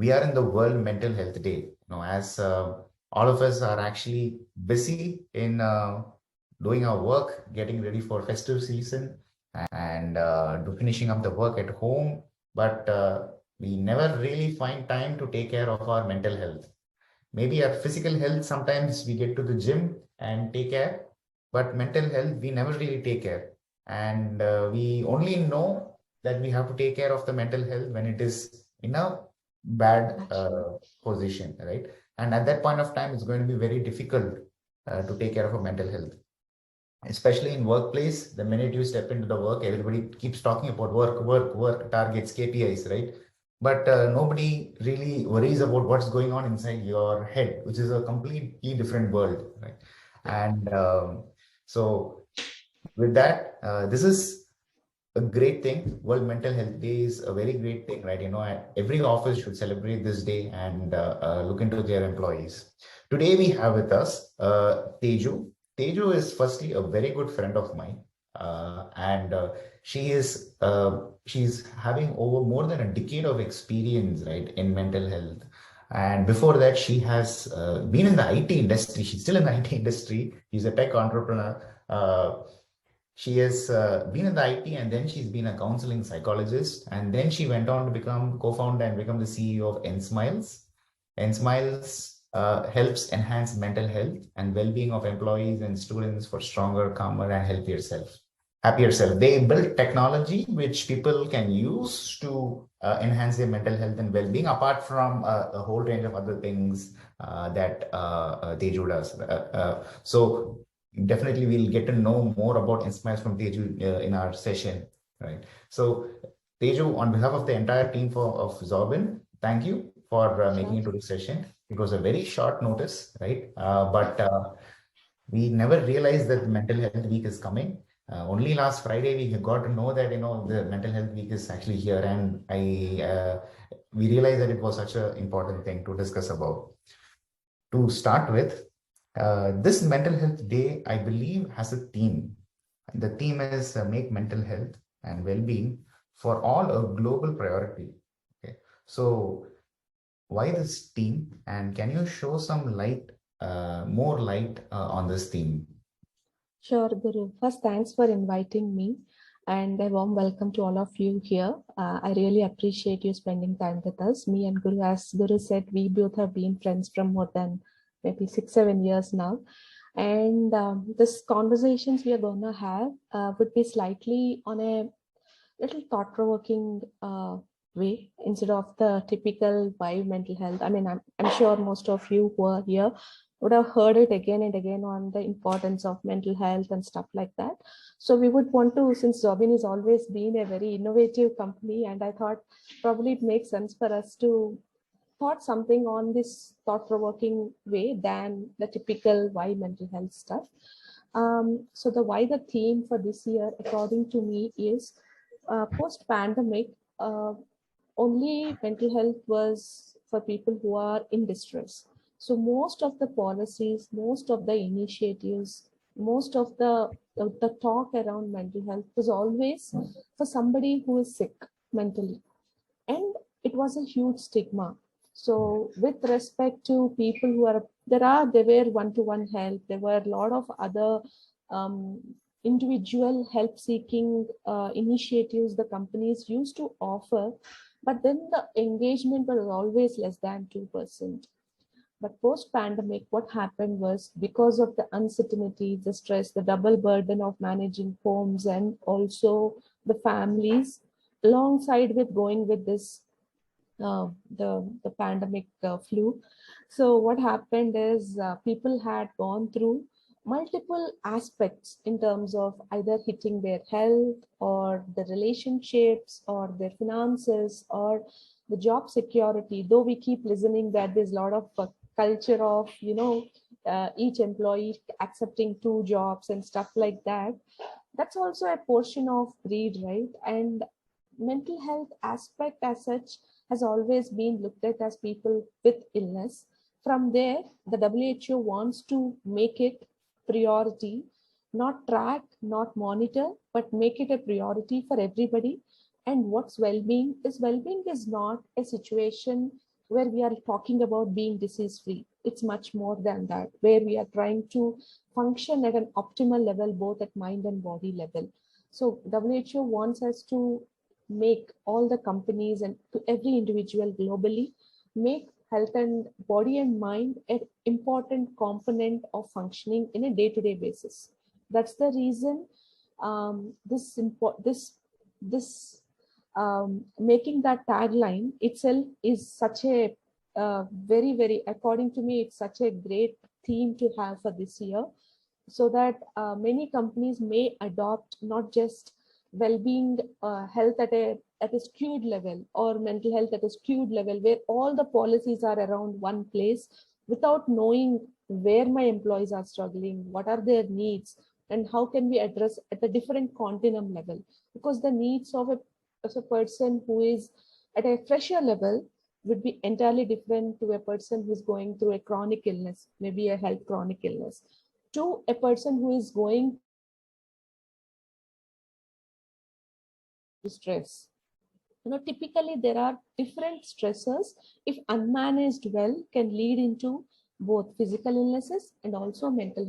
we are in the World Mental Health Day. As all of us are actually busy in doing our work, getting ready for festive season, and finishing up the work at home, but we never really find time to take care of our mental health. Maybe our physical health, sometimes we get to the gym and take care, but mental health, we never really take care. And we only know that we have to take care of the mental health when it is in a bad position, right? And at that point of time, it's going to be very difficult to take care of a mental health, especially in workplace. The minute you step into the work, everybody keeps talking about work, targets, KPIs, right? But nobody really worries about what's going on inside your head, which is a completely different world, right? And so with that, this is a great thing. World Mental Health Day is a very great thing, right? Every office should celebrate this day and look into their employees. Today we have with us Teju. Teju is firstly a very good friend of mine, and she's having over more than a decade of experience, right, in mental health. And before that, she has been in the IT industry. She's still in the IT industry. She's a tech entrepreneur. She has been in the IT, and then she's been a counseling psychologist, and then she went on to become co-founder and become the CEO of nSmiles. nSmiles helps enhance mental health and well-being of employees and students for stronger, calmer, and happier self. They build technology which people can use to enhance their mental health and well-being, apart from a whole range of other things that Teju does. So definitely we'll get to know more about nSmiles from Teju in our session, right? So Teju, on behalf of the entire team of Xobin, thank you for making it to this session. It was a very short notice, right? But we never realized that Mental Health Week is coming. Only last Friday we got to know that the Mental Health Week is actually here, and we realized that it was such an important thing to discuss about. To start with, this Mental Health Day, I believe, has a theme. The theme is make mental health and well-being for all a global priority. Okay, so why this theme, and can you show some more light on this theme? Sure, Guru. First, thanks for inviting me, and a warm welcome to all of you here. I really appreciate you spending time with us. Me and Guru, as Guru said, we both have been friends from more than maybe 6-7 years now. And this conversations we are going to have would be slightly on a little thought-provoking way, instead of the typical why mental health. I mean, I'm sure most of you who are here would have heard it again and again on the importance of mental health and stuff like that. So we would want to, since Xobin has always been a very innovative company, and I thought probably it makes sense for us to thought something on this thought-provoking way than the typical why mental health stuff. So the theme for this year, according to me, is post-pandemic, only mental health was for people who are in distress. So most of the policies, most of the initiatives, most of the talk around mental health was always for somebody who is sick mentally. And it was a huge stigma. So with respect to people who are, there were one-to-one help, there were a lot of other individual help-seeking initiatives the companies used to offer, but then the engagement was always less than 2%. But post-pandemic, what happened was, because of the uncertainty, the stress, the double burden of managing homes and also the families, alongside with going with this the pandemic flu. So what happened is people had gone through multiple aspects in terms of either hitting their health or the relationships or their finances or the job security. Though we keep listening that there's a lot of culture of each employee accepting 2 jobs and stuff like that. That's also a portion of greed, right? And mental health aspect as such has always been looked at as people with illness. From there, the WHO wants to make it priority, not track, not monitor, but make it a priority for everybody. And what's well-being is not a situation where we are talking about being disease free. It's much more than that, where we are trying to function at an optimal level, both at mind and body level. So WHO wants us to make all the companies and to every individual globally make health and body and mind an important component of functioning in a day-to-day basis. That's the reason this making that tagline itself is such a very, according to me, it's such a great theme to have for this year, so that many companies may adopt not just well-being health at a skewed level, or mental health at a skewed level, where all the policies are around one place without knowing where my employees are struggling, what are their needs, and how can we address at a different continuum level. Because the needs of a person who is at a fresher level would be entirely different to a person who's going through a chronic illness, maybe a health chronic illness, to a person who is going through stress. Typically there are different stressors, if unmanaged well, can lead into both physical illnesses and also mental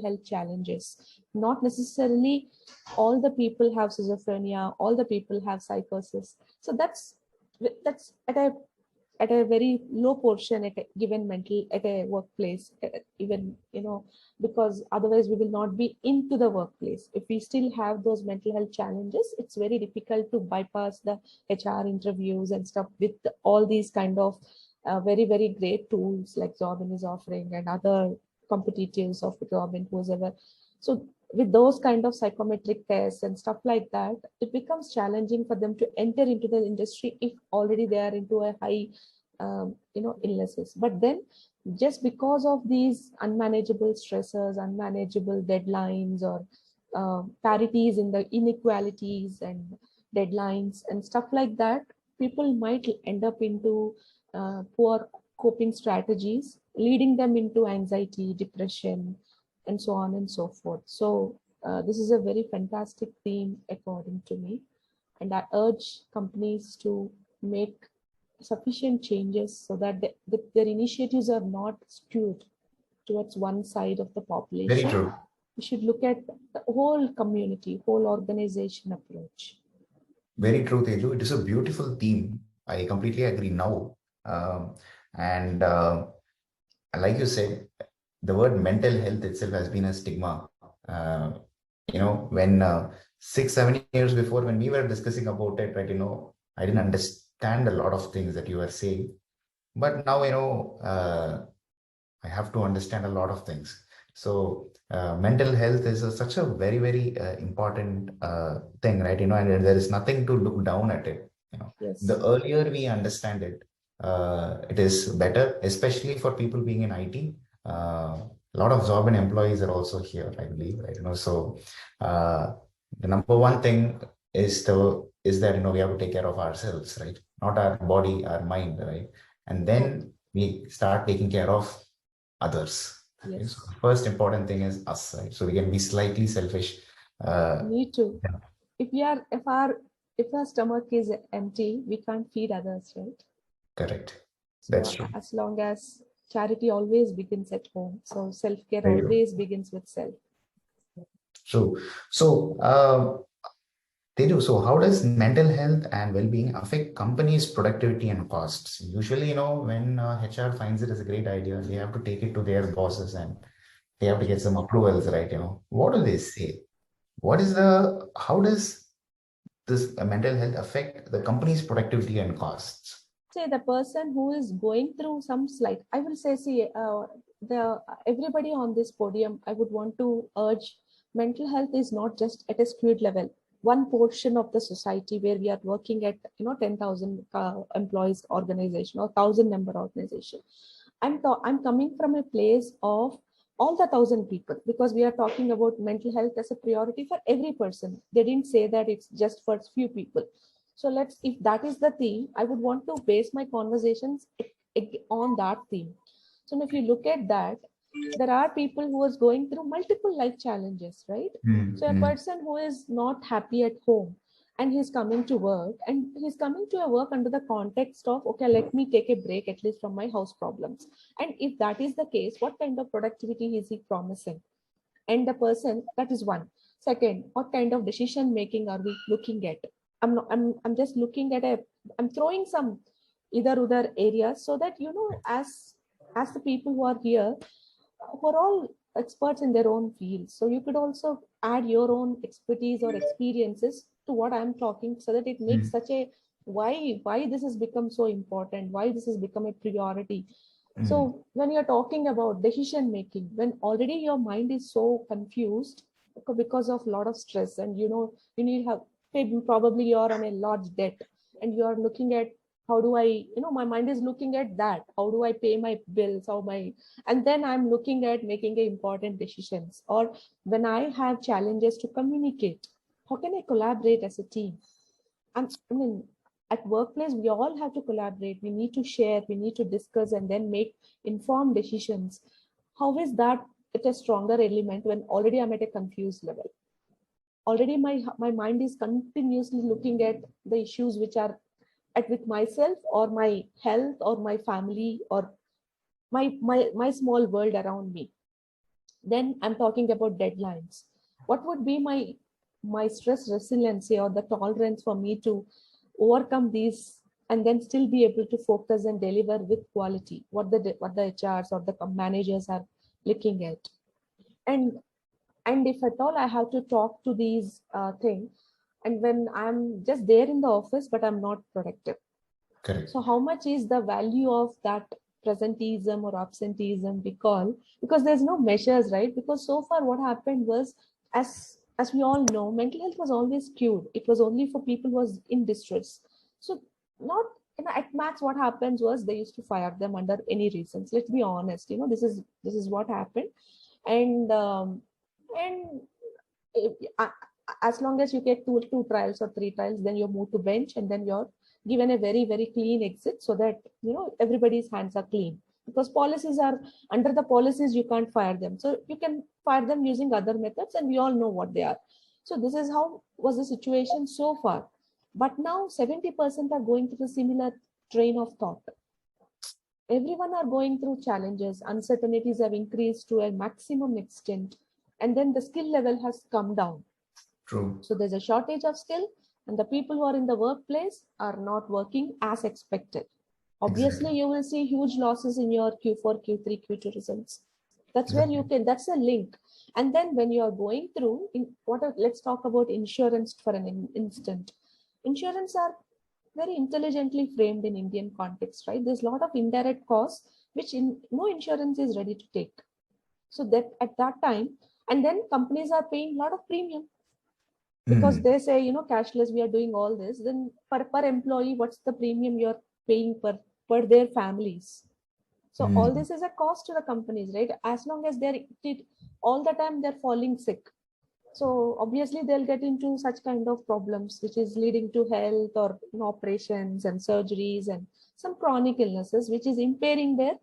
health challenges. Not necessarily all the people have schizophrenia, all the people have psychosis. So that's at a very low portion at a given mental at a workplace, even because otherwise we will not be into the workplace. If we still have those mental health challenges, it's very difficult to bypass the HR interviews and stuff with all these kind of very great tools like Xobin is offering, and other competitors of Xobin, whoever. So with those kind of psychometric tests and stuff like that, it becomes challenging for them to enter into the industry if already they are into a high illnesses. But then just because of these unmanageable stressors, unmanageable deadlines, or parities in the inequalities and deadlines and stuff like that, people might end up into poor coping strategies, leading them into anxiety, depression, and so on and so forth. So this is a very fantastic theme according to me, and I urge companies to make sufficient changes so that their initiatives are not skewed towards one side of the Very population. true. We should look at the whole community, whole organization approach. Very true, Teju. It is a beautiful theme. I completely agree now. And like you said, the word mental health itself has been a stigma. When 6, 7 years before, when we were discussing about it, right, I didn't understand a lot of things that you were saying. But now, I have to understand a lot of things. So mental health is such a very important thing, right? And there is nothing to look down at it. Yes. The earlier we understand it, it is better, especially for people being in IT. A lot of Xobin employees are also here, I believe, right? So the number one thing is that we have to take care of ourselves, right? Not our body, our mind, right? And then we start taking care of others. Yes. Okay? So the first important thing is us, right? So we can be slightly selfish. Me too. Yeah. If our stomach is empty, we can't feed others, right? Correct. So That's true. as long as charity always begins at home, so self-care Very always begins with self. True. So Teju, so how does mental health and well-being affect companies' productivity and costs? Usually, when HR finds it as a great idea, they have to take it to their bosses and they have to get some approvals, right? What do they say? How does this mental health affect the company's productivity and costs? Say the person who is going through some slight, I will say, everybody on this podium, I would want to urge, mental health is not just at a skewed level. One portion of the society where we are working at 10,000 employees organization or 1,000 member organization. I'm coming from a place of all the 1,000 people, because we are talking about mental health as a priority for every person. They didn't say that it's just for few people. So if that is the theme, I would want to base my conversations on that theme. So if you look at that, there are people who is going through multiple life challenges, right? So a person who is not happy at home, and he's coming to work, and he's coming to a work under the context of, okay, let me take a break at least from my house problems. And if that is the case, what kind of productivity is he promising? And the person, that is one. Second, what kind of decision making are we looking at? I'm just looking at I'm throwing some either other areas, so that, as the people who are here, who are all experts in their own field, so you could also add your own expertise or experiences to what I'm talking, so that it makes such a, why this has become so important, why this has become a priority. So when you're talking about decision making, when already your mind is so confused because of a lot of stress, and you need have, probably you're on a large debt, and you're looking at, how do I, my mind is looking at that, how do I pay my bills, and then I'm looking at making important decisions. Or when I have challenges to communicate, how can I collaborate as a team? And I mean, at workplace, we all have to collaborate. We need to share, we need to discuss, and then make informed decisions. How is that at a stronger element when already I'm at a confused level? Already my mind is continuously looking at the issues which are at with myself, or my health, or my family, or my small world around me. Then I'm talking about deadlines. What would be my stress resiliency, or the tolerance for me to overcome these, and then still be able to focus and deliver with quality what the HRs or the managers are looking at. And if at all I have to talk to these things, and when I'm just there in the office but I'm not productive. Correct. So how much is the value of that presenteeism or absenteeism because there's no measures, right? Because so far what happened was, as we all know, mental health was always cued. It was only for people who was in distress. So not, at max what happens was they used to fire them under any reasons. Let's be honest, this is what happened. And as long as you get two trials or three trials, then you're moved to bench, and then you're given a very, very clean exit, so that everybody's hands are clean. Because policies are, under the policies you can't fire them, so you can fire them using other methods, and we all know what they are. So this is how was the situation so far. But now 70% are going through a similar train of thought. Everyone are going through challenges, uncertainties have increased to a maximum extent, and then the skill level has come down. True. So there's a shortage of skill, and the people who are in the workplace are not working as expected. Obviously, Exactly. you will see huge losses in your Q4, Q3, Q2 results. That's where you can, that's a link. And then when you are going through, let's talk about insurance for an instant. Insurance are very intelligently framed in Indian context, right? There's a lot of indirect costs, which no insurance is ready to take. So that at that time, and then companies are paying a lot of premium, because they say, cashless, we are doing all this. Then per employee, what's the premium you're paying per their families? So all this is a cost to the companies, right? As long as they're all the time they're falling sick. So obviously they'll get into such kind of problems, which is leading to health or operations and surgeries and some chronic illnesses, which is impairing their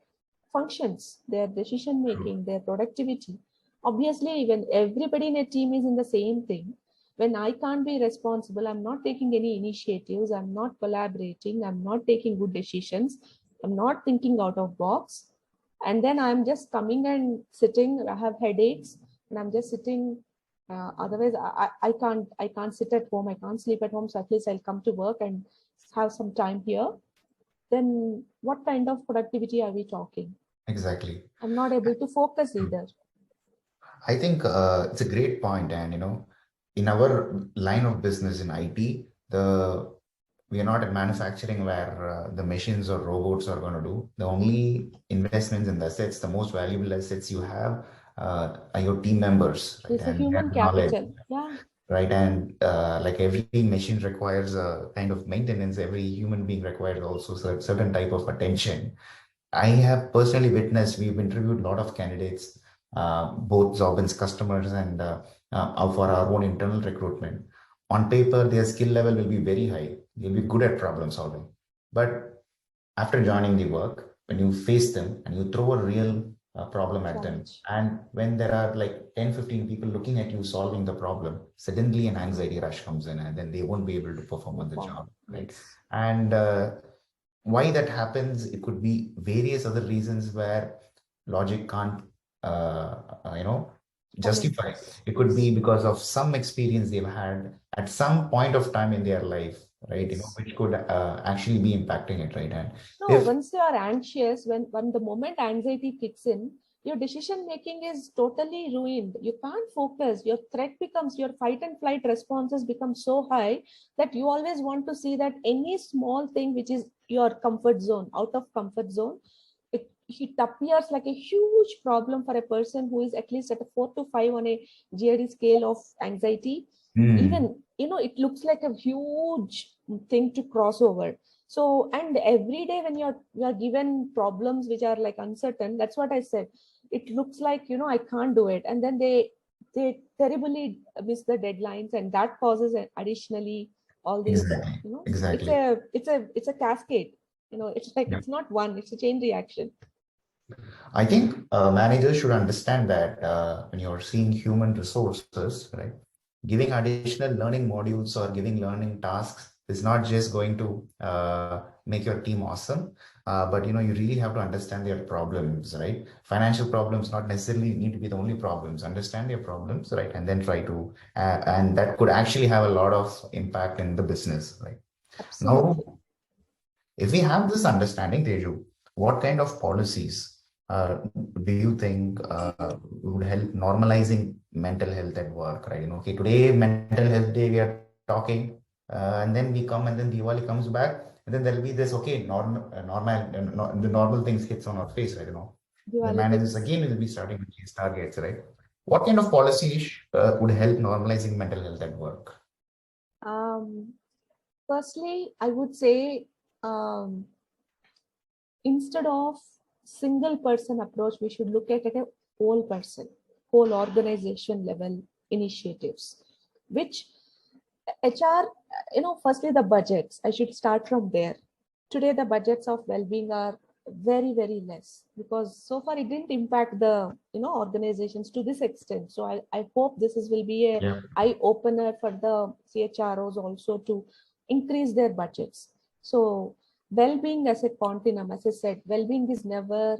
functions, their decision making, their productivity. Obviously, when everybody in a team is in the same thing, when I can't be responsible, I'm not taking any initiatives, I'm not collaborating, I'm not taking good decisions, I'm not thinking out of box, and then I'm just coming and sitting, I have headaches, and I'm just sitting. Otherwise, I can't sit at home, I can't sleep at home, so at least I'll come to work and have some time here. Then what kind of productivity are we talking? Exactly. I'm not able to focus either. I think it's a great point. And, in our line of business in IT, we are not in manufacturing where the machines or robots are going to do. The only investments in the assets, the most valuable assets you have are your team members, right? It's a And human their knowledge. capital. Yeah. Right. And like every machine requires a kind of maintenance, every human being requires also certain type of attention. I have personally witnessed, we've interviewed a lot of candidates, both Xobin's customers and for our own internal recruitment. On paper, their skill level will be very high. They'll be good at problem solving. But after joining the work, when you face them and you throw a real problem at them. Challenge. And when there are like 10, 15 people looking at you solving the problem, suddenly an anxiety rush comes in and then they won't be able to perform on the job, right? Yes. And why that happens, it could be various other reasons where logic can't, justify. It could be because of some experience they've had at some point of time in their life, right? Yes. Which could actually be impacting it, right? And No, if once you are anxious, when the moment anxiety kicks in, your decision making is totally ruined. You can't focus. Your threat becomes, your fight and flight responses become so high that you always want to see that any small thing which is your comfort zone, out of comfort zone, it appears like a huge problem for a person who is at least at a 4 to 5 on a GAD scale of anxiety. Even, it looks like a huge thing to cross over. So, and every day when you're given problems which are like uncertain, that's what I said. It looks like, I can't do it. And then they terribly miss the deadlines, and that causes additionally all these, exactly. it's a cascade. It's like, Yeah. it's not one, it's a chain reaction. I think managers should understand that when you're seeing human resources, right, giving additional learning modules or giving learning tasks is not just going to make your team awesome, but you really have to understand their problems, right? Financial problems not necessarily need to be the only problems. Understand their problems, right, and then try to, and that could actually have a lot of impact in the business, right? Absolutely. Now, if we have this understanding, Teju, what kind of policies do you think would help normalizing mental health at work, right? Okay, today mental health day we are talking, and then we come and then Diwali comes back, and then there'll be this, okay, the normal things hits on our face, right? The Diwali managers hits. again will be starting with these targets, right? What kind of policies would help normalizing mental health at work? Firstly, I would say, instead of single person approach, we should look at a whole person, whole organization level initiatives, which HR, firstly the budgets, I should start from there. Today, the budgets of well-being are very, very less, because so far it didn't impact the, organizations to this extent. So I hope this will be a Yeah. eye opener for the CHROs also to increase their budgets. So well-being as a continuum, as I said, well-being is never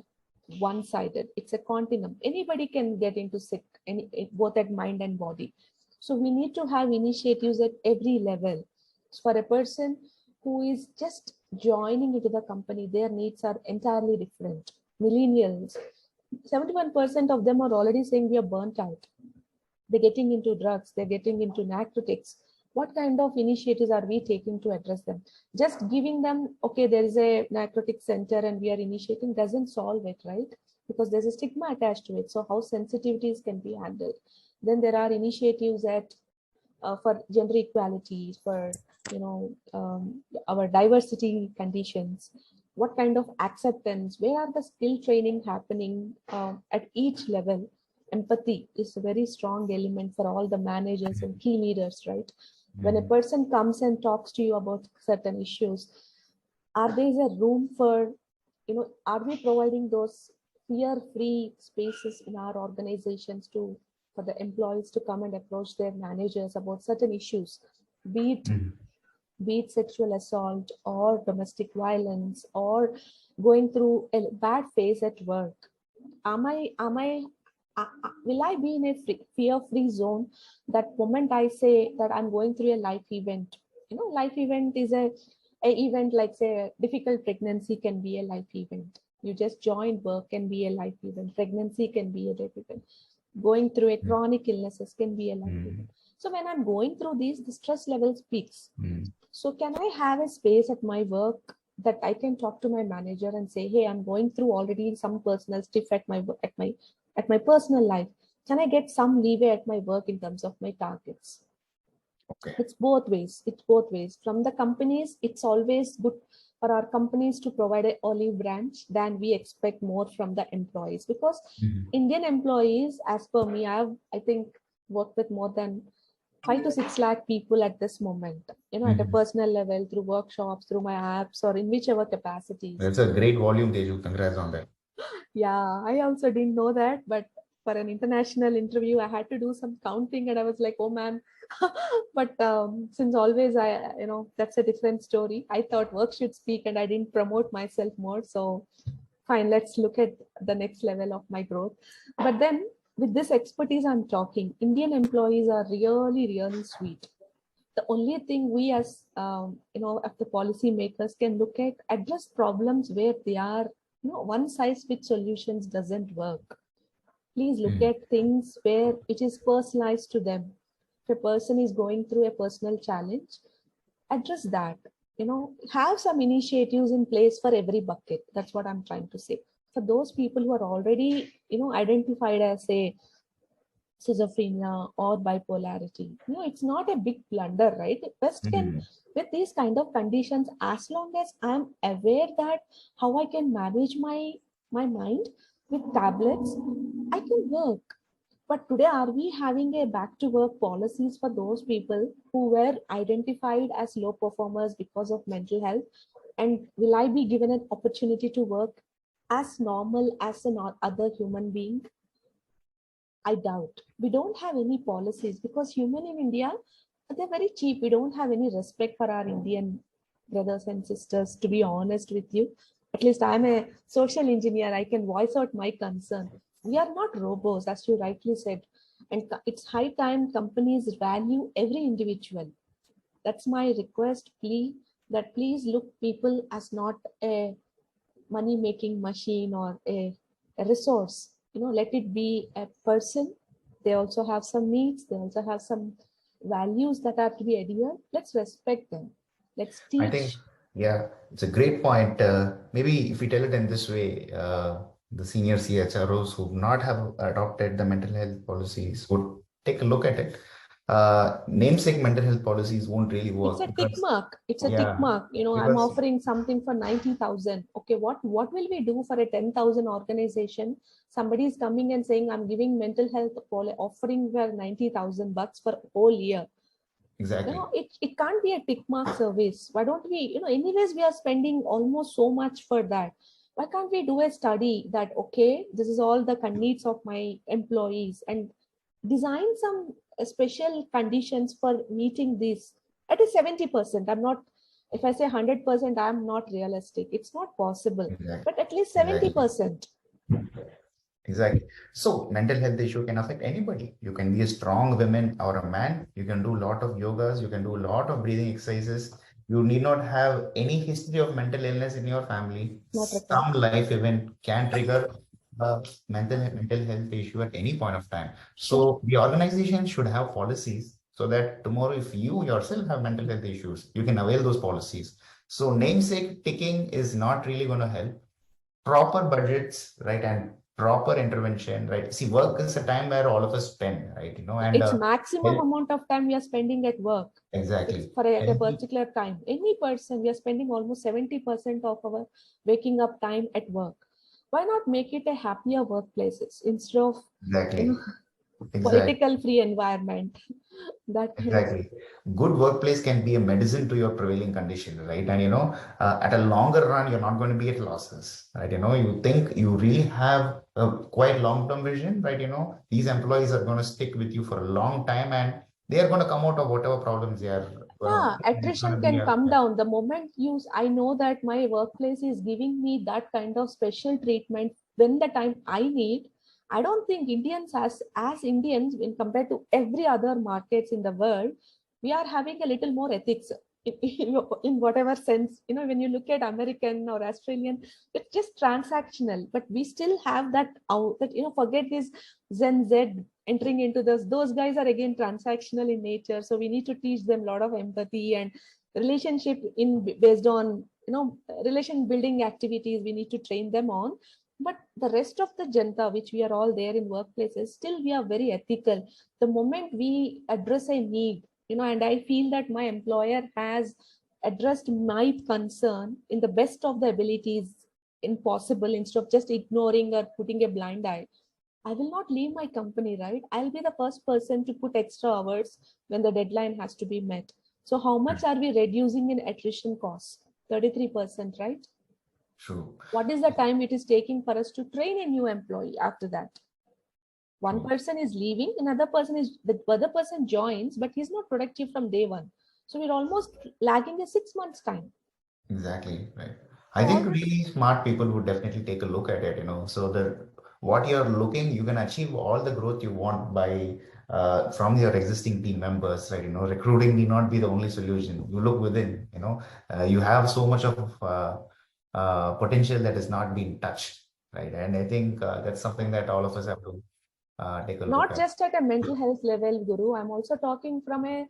one-sided. It's a continuum. Anybody can get into sick, both at mind and body. So we need to have initiatives at every level. For a person who is just joining into the company, their needs are entirely different. Millennials, 71% of them are already saying we are burnt out. They're getting into drugs, they're getting into narcotics. What kind of initiatives are we taking to address them? Just giving them, okay, there is a narcotic center and we are initiating, doesn't solve it, right? Because there's a stigma attached to it. So how sensitivities can be handled? Then there are initiatives for gender equality, for our diversity conditions. What kind of acceptance? Where are the skill training happening at each level? Empathy is a very strong element for all the managers and key leaders, right? When a person comes and talks to you about certain issues, are there a room for, are we providing those fear-free spaces in our organizations for the employees to come and approach their managers about certain issues, be it sexual assault or domestic violence or going through a bad phase at work? Will I be in a fear-free zone that moment I say that I'm going through a life event? Life event is a event, like say a difficult pregnancy can be a life event. You just joined work can be a life event. Pregnancy can be a life event. Going through a chronic illnesses can be a life event. So when I'm going through these, the stress levels peaks. So can I have a space at my work that I can talk to my manager and say, hey, I'm going through already some personal stuff at my personal life. Can I get some leeway at my work in terms of my targets? Okay. It's both ways. From the companies, it's always good for our companies to provide an olive branch than we expect more from the employees, because Indian employees, as per me, I think worked with more than 5 to 6 lakh people at this moment, at a personal level, through workshops, through my apps, or in whichever capacity. That's a great volume, Teju. Congrats on that. Yeah, I also didn't know that, but for an international interview, I had to do some counting, and I was like, "Oh man!" But since always, that's a different story. I thought work should speak, and I didn't promote myself more. So, fine, let's look at the next level of my growth. But then, with this expertise I'm talking, Indian employees are really, really sweet. The only thing we as as the policy makers can look at, address problems where they are, one size fits solutions doesn't work. Please look Mm. at things where it is personalized to them. If a person is going through a personal challenge, address that. Have some initiatives in place for every bucket. That's what I'm trying to say. For those people who are already identified as a schizophrenia or bipolarity, it's not a big blunder, right? Best can, Mm. with these kind of conditions, as long as I'm aware that how I can manage my mind with tablets, I can work. But today, are we having a back to work policies for those people who were identified as low performers because of mental health? And will I be given an opportunity to work as normal as an other human being? I doubt. We don't have any policies because human in India, they're very cheap. We don't have any respect for our Indian brothers and sisters, to be honest with you. At least I'm a social engineer. I can voice out my concern. We are not robots, as you rightly said. And it's high time companies value every individual. That's my request, plea, that please look people as not a money making machine or a resource. Let it be a person. They also have some needs, they also have some values that are to be adhered. Let's respect them. Let's I think, teach. yeah, it's a great point. Maybe if we tell it in this way, the senior CHROs who not have adopted the mental health policies would take a look at it. Namesake mental health policies won't really It's work a tick because, mark. It's a tick yeah, mark. I'm because offering something for 90,000. Okay, what will we do for a 10,000 organization? Somebody is coming and saying, I'm giving mental health offering for 90,000 bucks for a whole year. exactly. It can't be a tick mark service. Why don't we, anyways, we are spending almost so much for that. Why can't we do a study that, okay, this is all the needs of my employees, and design some special conditions for meeting this at a 70%. I'm not, if I say 100%, I'm not realistic. It's not possible, Exactly. but at least Exactly. 70%. Exactly. So mental health issue can affect anybody. You can be a strong woman or a man. You can do a lot of yogas. You can do a lot of breathing exercises. You need not have any history of mental illness in your family. Not required. Some life event can trigger a mental health issue at any point of time. Sure. So the organization should have policies so that tomorrow, if you yourself have mental health issues, you can avail those policies. So namesake ticking is not really going to help. Proper budgets, right, and proper intervention, right? See, work is a time where all of us spend, right? And It's maximum health, amount of time we are spending at work. It's exactly. for at a Healthy, particular time. Any person, we are spending almost 70% of our waking up time at work. Why not make it a happier workplaces instead of, you know exactly, exactly. political free environment? That kind of. Exactly. Good workplace can be a medicine to your prevailing condition, right? And at a longer run, you're not going to be at losses, right? You think you really have a quite long-term vision, right? These employees are going to stick with you for a long time, and they are going to come out of whatever problems they are going Yeah, to. It's going attrition to be can a, come down the moment I know that my workplace is giving me that kind of special treatment when the time I need. I don't think Indians, as Indians, when compared to every other markets in the world, we are having a little more ethics in whatever sense. When you look at American or Australian, it's just transactional, but we still have that out that, forget this GenZ entering into this. Those guys are again transactional in nature. So we need to teach them a lot of empathy and relationship in based on, relation building activities. We need to train them on. But the rest of the janta, which we are all there in workplaces, still we are very ethical. The moment we address a need, and I feel that my employer has addressed my concern in the best of the abilities in possible, instead of just ignoring or putting a blind eye, I will not leave my company, right? I'll be the first person to put extra hours when the deadline has to be met. So how much are we reducing in attrition costs? 33%, right? True. What is the time it is taking for us to train a new employee after that? One True. person is leaving, the other person joins, but he's not productive from day one. So we're almost lagging a 6 months time. Exactly, right. I So think really smart people would definitely take a look at it, so that what you're looking, you can achieve all the growth you want by from your existing team members, right? Recruiting may not be the only solution. You look within, you have so much of potential that is not being touched, right? And I think that's something that all of us have to take a look not at. just at a mental health level, Guru, I'm also talking from a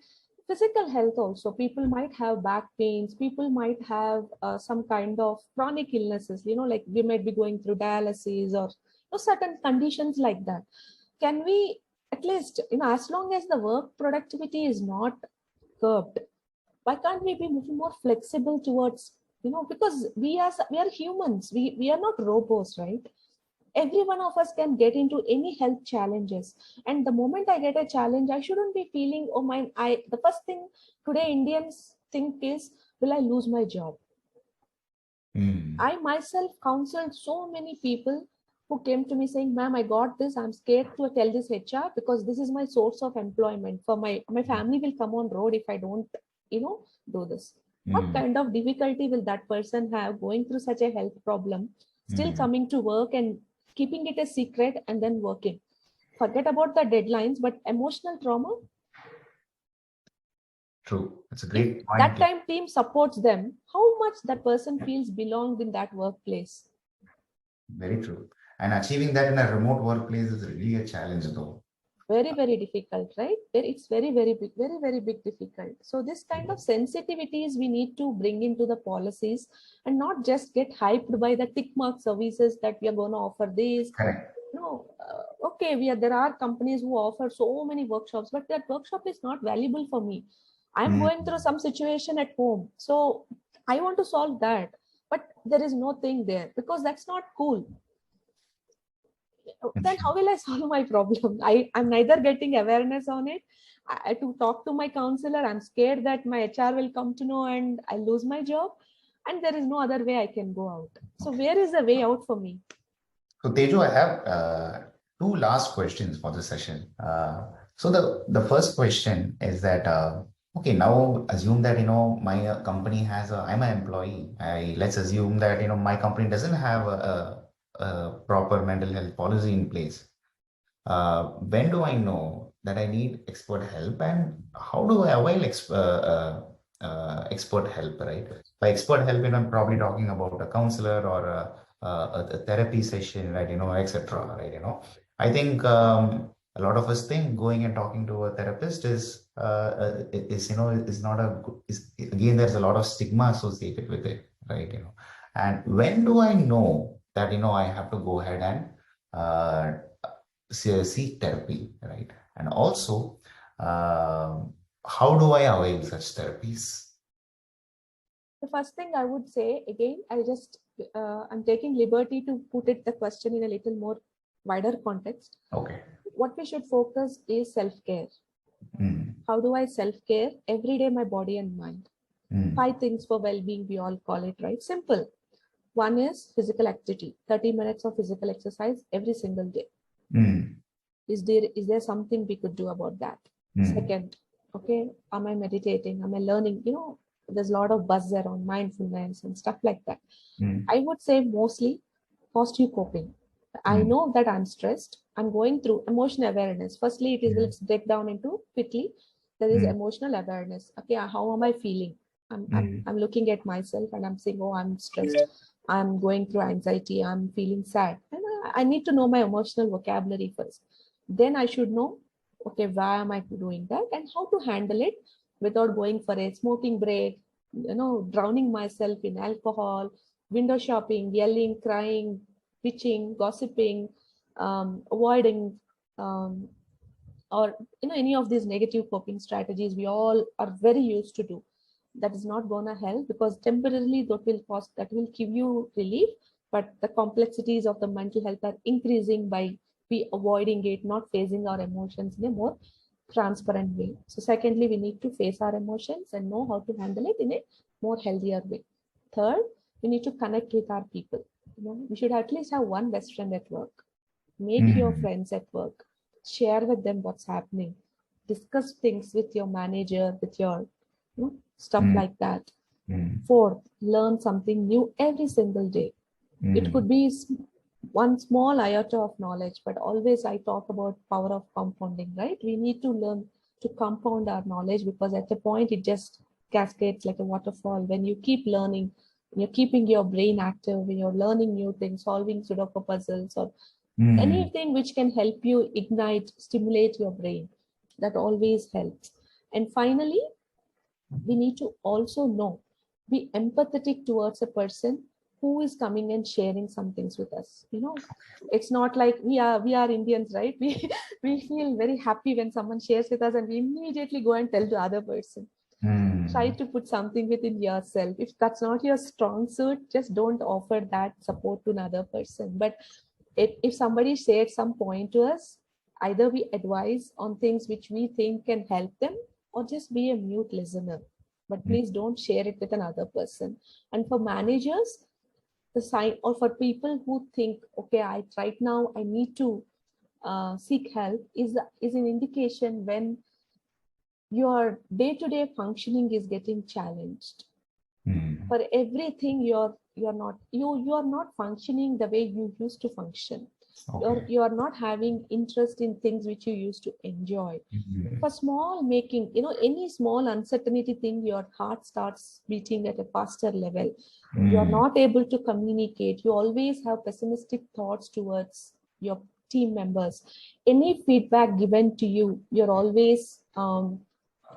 physical health also. People might have back pains, people might have some kind of chronic illnesses, like we might be going through dialysis or certain conditions like that. Can we at least, as long as the work productivity is not curbed, why can't we be more flexible towards, because we are humans, we are not robots, right? Every one of us can get into any health challenges, and the moment I get a challenge, I shouldn't be feeling, oh my, the first thing today Indians think is, will I lose my job? Mm. I myself counseled so many people who came to me saying, ma'am, I got this, I'm scared to tell this HR because this is my source of employment. For my family will come on road if I don't, do this. What Mm. kind of difficulty will that person have going through such a health problem, still Mm. coming to work and keeping it a secret and then working? Forget about the deadlines, but emotional trauma, True. It's a if great that point. time team supports them, how much that person feels belonged in that workplace? Very true. And achieving that in a remote workplace is really a challenge, though. Very difficult, right? It's very big, very big difficult. So this kind of sensitivities we need to bring into the policies, and not just get hyped by the tick mark services that we are going to offer this. Correct. No, okay, there are companies who offer so many workshops, but that workshop is not valuable for me. I'm Mm. going through some situation at home, so I want to solve that, but there is no thing there because that's not cool. Then how will I solve my problem? I'm neither getting awareness on it. To talk to my counselor, I'm scared that my HR will come to know and I lose my job, and there is no other way I can go out. So where is the way out for me? So, Teju, I have two last questions for the session. So the first question is that okay, now assume that my company has I'm an employee. Let's assume that my company doesn't have a proper mental health policy in place. When do I know that I need expert help, and how do I avail expert help, right? By expert help, I'm probably talking about a counselor or a therapy session, right? Etc. Right? I think a lot of us think going and talking to a therapist is not a good, again, there's a lot of stigma associated with it, right? And when do I know that I have to go ahead and uh, seek therapy, right? And also, how do I avail such therapies? The first thing I would say, again, I'm taking liberty to put it the question in a little more wider context. Okay. What we should focus is self-care. Mm. How do I self-care every day, my body and mind? Mm. 5 things for well-being, we all call it, right? Simple. One is physical activity, 30 minutes of physical exercise every single day. Mm. Is there something we could do about that? Mm. Second, okay, am I meditating? Am I learning? There's a lot of buzz around mindfulness and stuff like that. Mm. I would say mostly positive coping. I Mm. know that I'm stressed. I'm going through emotional awareness. Firstly, let's break down into quickly. There is Mm. emotional awareness. Okay, how am I feeling? I'm looking at myself and I'm saying, oh, I'm stressed. I'm going through anxiety. I'm feeling sad. And I need to know my emotional vocabulary first. Then I should know, okay, why am I doing that and how to handle it without going for a smoking break, drowning myself in alcohol, window shopping, yelling, crying, bitching, gossiping, avoiding, um, or any of these negative coping strategies we all are very used to do. That is not gonna help because temporarily that will give you relief, but the complexities of the mental health are increasing by we avoiding it, not facing our emotions in a more transparent way. So secondly, we need to face our emotions and know how to handle it in a more healthier way. Third, We need to connect with our people. We should at least have one best friend at work. Make your friends at work. Share with them what's happening. Discuss things with your manager, with your stuff like that. Fourth, learn something new every single day. It could be one small iota of knowledge, but always I talk about power of compounding, right? We need to learn to compound our knowledge, because at a point it just cascades like a waterfall. When you keep learning, you're keeping your brain active, when you're learning new things, solving Sudoku puzzles or anything which can help you ignite, stimulate your brain, that always helps. And finally, we need to also be empathetic towards a person who is coming and sharing some things with us. It's not like we are Indians, right? We feel very happy when someone shares with us and we immediately go and tell the other person. Try to put something within yourself. If that's not your strong suit, just don't offer that support to another person. But if somebody shared some point to us, either we advise on things which we think can help them, or just be a mute listener. But please don't share it with another person. And for managers, the sign, or for people who think, okay, right now I need to seek help, is an indication when your day-to-day functioning is getting challenged. For everything, you're not functioning the way you used to function. You are not having interest in things which you used to enjoy. For small making, any small uncertainty thing, your heart starts beating at a faster level. You are not able to communicate. You always have pessimistic thoughts towards your team members. Any feedback given to you, you're always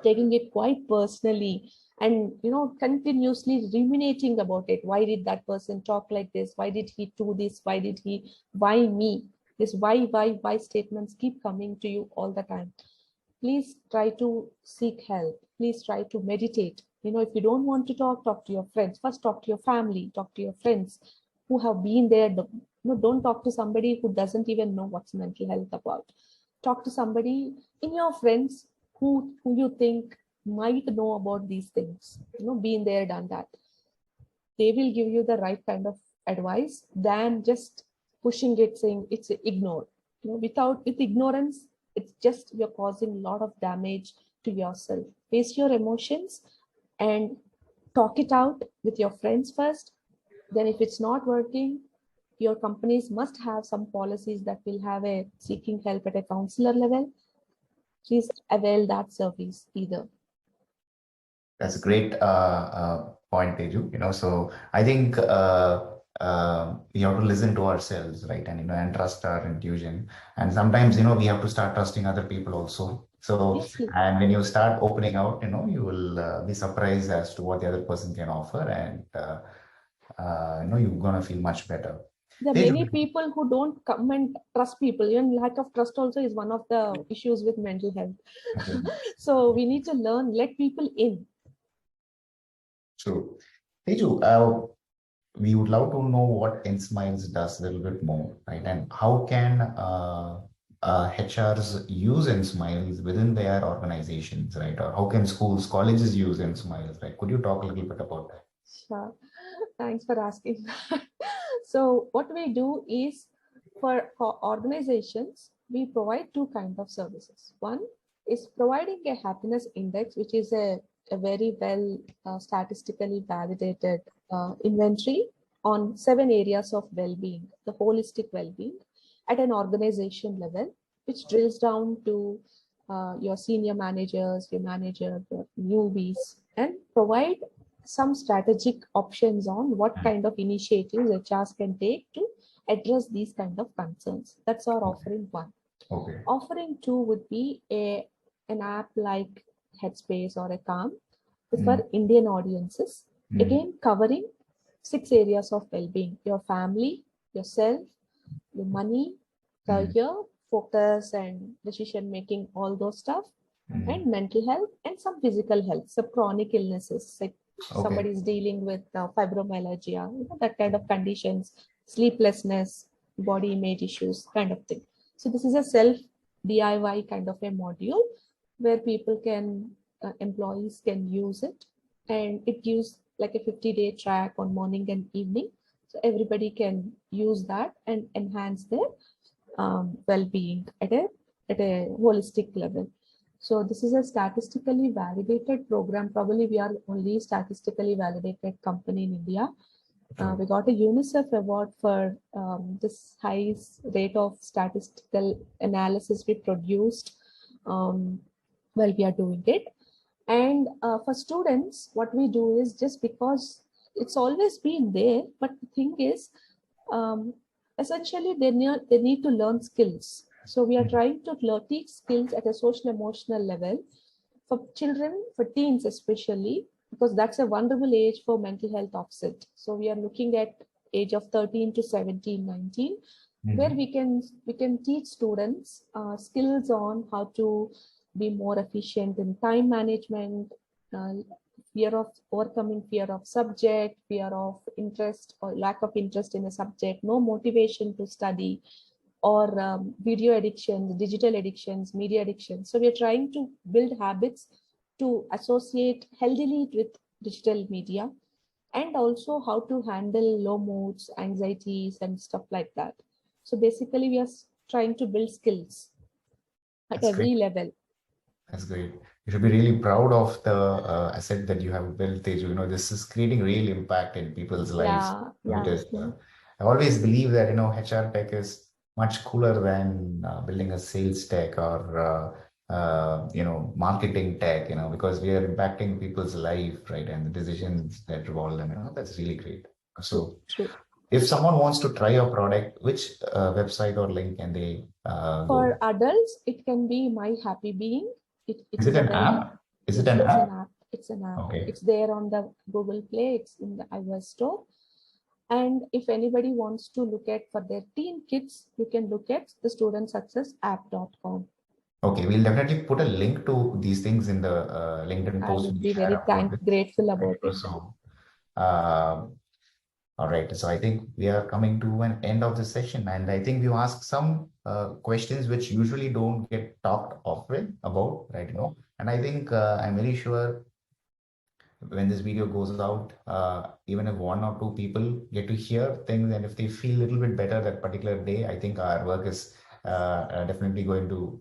taking it quite personally, and continuously ruminating about it. Why did that person talk like this? Why did he do this? Why me? This why statements keep coming to you all the time. Please try to seek help. Please try to meditate. If you don't want to talk to your friends. First, talk to your family, talk to your friends who have been there. Don't talk to somebody who doesn't even know what's mental health about. Talk to somebody in your friends who you think might know about these things, been there, done that. They will give you the right kind of advice than just pushing it, saying it's ignored. With ignorance, it's just you're causing a lot of damage to yourself. Face your emotions and talk it out with your friends first. Then if it's not working, your companies must have some policies that will have a seeking help at a counselor level. Please avail that service either. That's a great point, Teju. So I think we have to listen to ourselves, right? And trust our intuition. And sometimes, we have to start trusting other people also. So, and when you start opening out, you will be surprised as to what the other person can offer, and you're gonna feel much better. There are many people who don't come and trust people. Even lack of trust also is one of the issues with mental health. Okay. So we need to let people in. True. Teju, we would love to know what nSmiles does a little bit more, right? And how can HRs use nSmiles within their organizations, right? Or how can schools, colleges use nSmiles, right? Could you talk a little bit about that? Sure. Thanks for asking that. So what we do is, for organizations, we provide two kinds of services. One is providing a happiness index, which is a very well statistically validated inventory on 7 areas of well-being, the holistic well-being at an organization level, which drills down to your senior managers, your manager, your newbies, and provide some strategic options on what kind of initiatives HRs can take to address these kind of concerns. That's our offering one. Okay. Offering two would be an app like Headspace or a Calm for Indian audiences, again covering 6 areas of well-being: your family, yourself, your money, career, focus and decision making, all those stuff, and mental health and some physical health, so chronic illnesses like somebody is dealing with fibromyalgia, that kind of conditions, sleeplessness, body image issues, kind of thing. So this is a self DIY kind of a module where people can, employees can use it, and it gives like a 50-day track on morning and evening. So everybody can use that and enhance their well-being at a holistic level. So this is a statistically validated program. Probably we are only statistically validated company in India. We got a UNICEF award for this high rate of statistical analysis we produced while we are doing it. And for students, what we do is, just because it's always been there, but the thing is, essentially they need to learn skills. So we are trying to teach skills at a social emotional level for children, for teens especially, because that's a vulnerable age for mental health offset. So we are looking at age of 13 to 17, 19, where we can teach students skills on how to be more efficient in time management, overcoming fear of subject, fear of interest or lack of interest in a subject, no motivation to study, or video addictions, digital addictions, media addictions. So we are trying to build habits to associate healthily with digital media, and also how to handle low moods, anxieties, and stuff like that. So basically, we are trying to build skills at every level. That's great. You should be really proud of the asset that you have built, Teju. You know, this is creating real impact in people's lives. I always believe that, you know, HR tech is much cooler than building a sales tech or, you know, marketing tech, you know, because we are impacting people's life, right? And the decisions that revolve them, you know, that's really great. So if someone wants to try your product, which website or link can they For go? adults, it can be My Happy Being. Is it an app? Is it an app? It's an app. Okay. It's there on the Google Play. It's in the iOS store. And if anybody wants to look at for their teen kids, you can look at the studentsuccessapp.com. Okay, we'll definitely put a link to these things in the LinkedIn post. I would be very grateful about it. So, all right. So I think we are coming to an end of the session, and I think you asked some questions which usually don't get talked often about, right? You know, and I think I'm very sure when this video goes out, even if one or two people get to hear things, and if they feel a little bit better that particular day, I think our work is definitely going to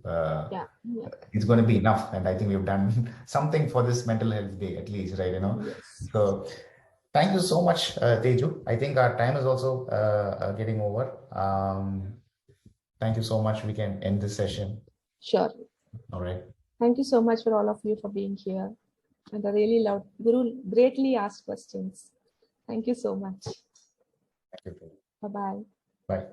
it's going to be enough. And I think we've done something for this mental health day, at least, right? You know. Yes. So thank you so much, Teju. I think our time is also getting over. Thank you so much. We can end this session. Sure. All right. Thank you so much for all of you for being here. And I really loved Guru greatly asked questions. Thank you so much. Thank you. Bye-bye. Bye.